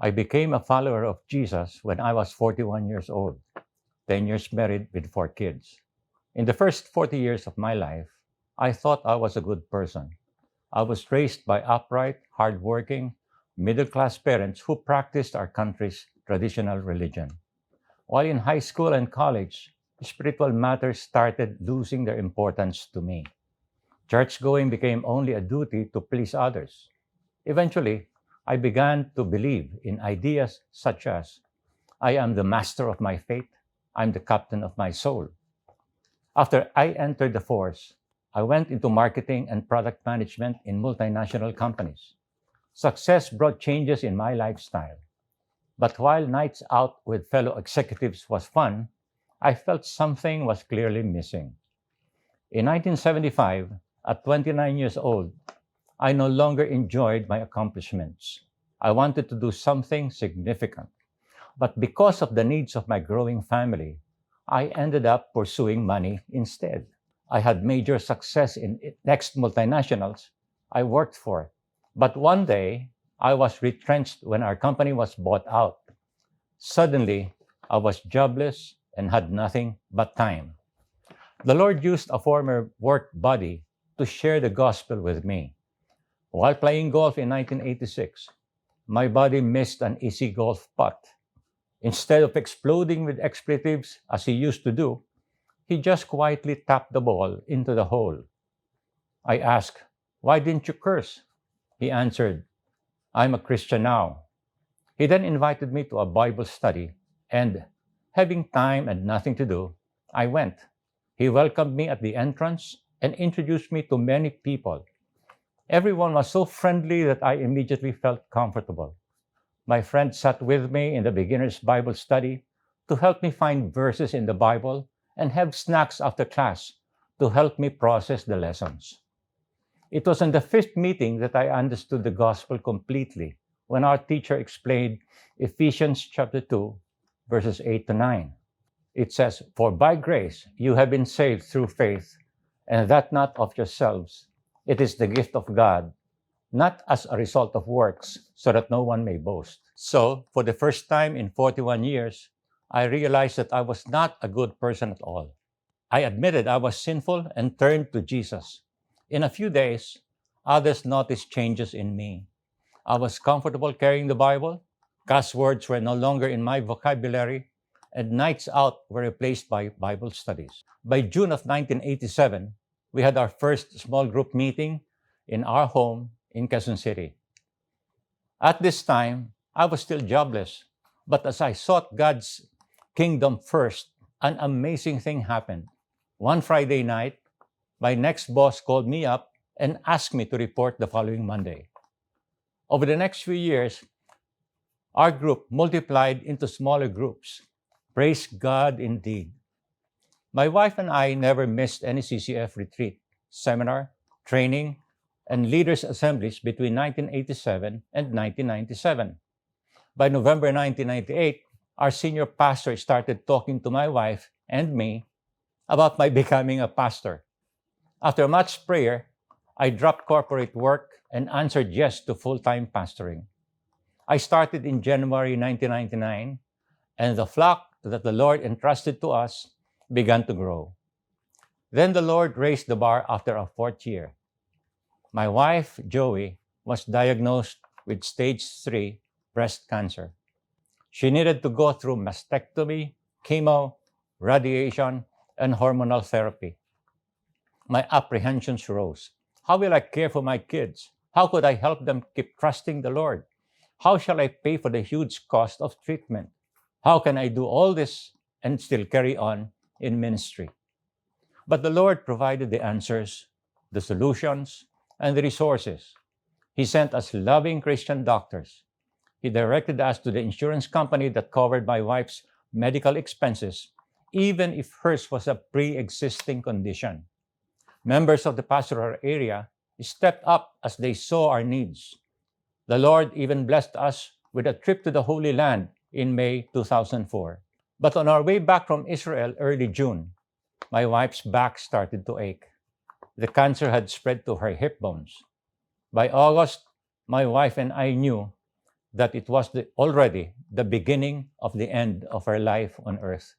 I became a follower of Jesus when I was 41 years old, 10 years married with 4 kids. In the first 40 years of my life, I thought I was a good person. I was raised by upright, hardworking, middle class parents who practiced our country's traditional religion. While in high school and college, spiritual matters started losing their importance to me. Church going became only a duty to please others. Eventually, I began to believe in ideas such as I am the master of my fate, I'm the captain of my soul. After I entered the force, I went into marketing and product management in multinational companies. Success brought changes in my lifestyle. But while nights out with fellow executives was fun, I felt something was clearly missing. In 1975, at 29 years old, I no longer enjoyed my accomplishments. I wanted to do something significant. But because of the needs of my growing family, I ended up pursuing money instead. I had major success in next multinationals I worked for. But one day, I was retrenched when our company was bought out. Suddenly, I was jobless and had nothing but time. The Lord used a former work buddy to share the gospel with me. While playing golf in 1986, my buddy missed an easy golf putt. Instead of exploding with expletives as he used to do, he just quietly tapped the ball into the hole. I asked, "Why didn't you curse?" He answered, "I'm a Christian now." He then invited me to a Bible study, and having time and nothing to do, I went. He welcomed me at the entrance and introduced me to many people. Everyone was so friendly that I immediately felt comfortable. My friend sat with me in the beginner's Bible study to help me find verses in the Bible and have snacks after class to help me process the lessons. It was in the fifth meeting that I understood the gospel completely when our teacher explained Ephesians chapter 2, verses 8 to 9. It says, "For by grace you have been saved through faith, and that not of yourselves. It is the gift of God, not as a result of works, so that no one may boast." So, for the first time in 41 years, I realized that I was not a good person at all. I admitted I was sinful and turned to Jesus. In a few days, others noticed changes in me. I was comfortable carrying the Bible, cuss words were no longer in my vocabulary, and nights out were replaced by Bible studies. By June of 1987, we had our first small group meeting in our home in Quezon City. At this time, I was still jobless, but as I sought God's kingdom first, an amazing thing happened. One Friday night, my next boss called me up and asked me to report the following Monday. Over the next few years, our group multiplied into smaller groups. Praise God indeed. My wife and I never missed any CCF retreat, seminar, training, and leaders' assemblies between 1987 and 1997. By November 1998, our senior pastor started talking to my wife and me about my becoming a pastor. After much prayer, I dropped corporate work and answered yes to full-time pastoring. I started in January 1999, and the flock that the Lord entrusted to us began to grow. Then the Lord raised the bar after a fourth year. My wife, Joey, was diagnosed with stage 3 breast cancer. She needed to go through mastectomy, chemo, radiation, and hormonal therapy. My apprehensions rose. How will I care for my kids? How could I help them keep trusting the Lord? How shall I pay for the huge cost of treatment? How can I do all this and still carry on in ministry? But the Lord provided the answers, the solutions, and the resources. He sent us loving Christian doctors. He directed us to the insurance company that covered my wife's medical expenses, even if hers was a pre-existing condition. Members of the pastoral area stepped up as they saw our needs. The Lord even blessed us with a trip to the Holy Land in May 2004. But on our way back from Israel early June, my wife's back started to ache. The cancer had spread to her hip bones. By August, my wife and I knew that it was already the beginning of the end of her life on earth.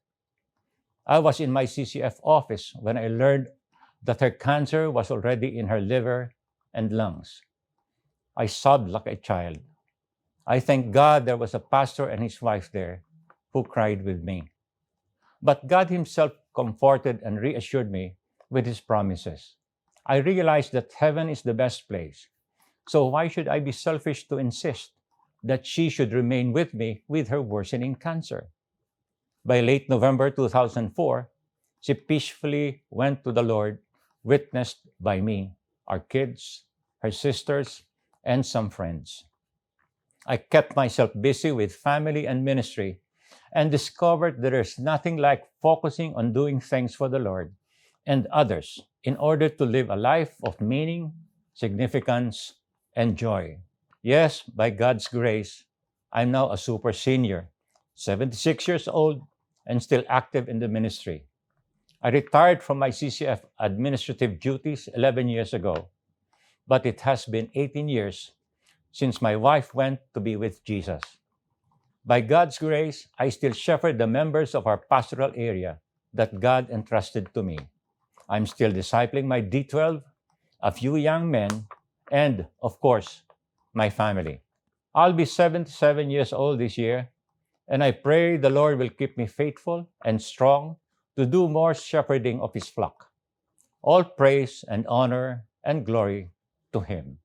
I was in my CCF office when I learned that her cancer was already in her liver and lungs. I sobbed like a child. I thank God there was a pastor and his wife there who cried with me. But God Himself comforted and reassured me with His promises. I realized that heaven is the best place. So why should I be selfish to insist that she should remain with me with her worsening cancer? By late November 2004, she peacefully went to the Lord, witnessed by me, our kids, her sisters, and some friends. I kept myself busy with family and ministry and discovered there is nothing like focusing on doing things for the Lord and others in order to live a life of meaning, significance, and joy. Yes, by God's grace, I'm now a super senior, 76 years old, and still active in the ministry. I retired from my CCF administrative duties 11 years ago, but it has been 18 years since my wife went to be with Jesus. By God's grace, I still shepherd the members of our pastoral area that God entrusted to me. I'm still discipling my D12, a few young men, and, of course, my family. I'll be 77 years old this year, and I pray the Lord will keep me faithful and strong to do more shepherding of His flock. All praise and honor and glory to Him.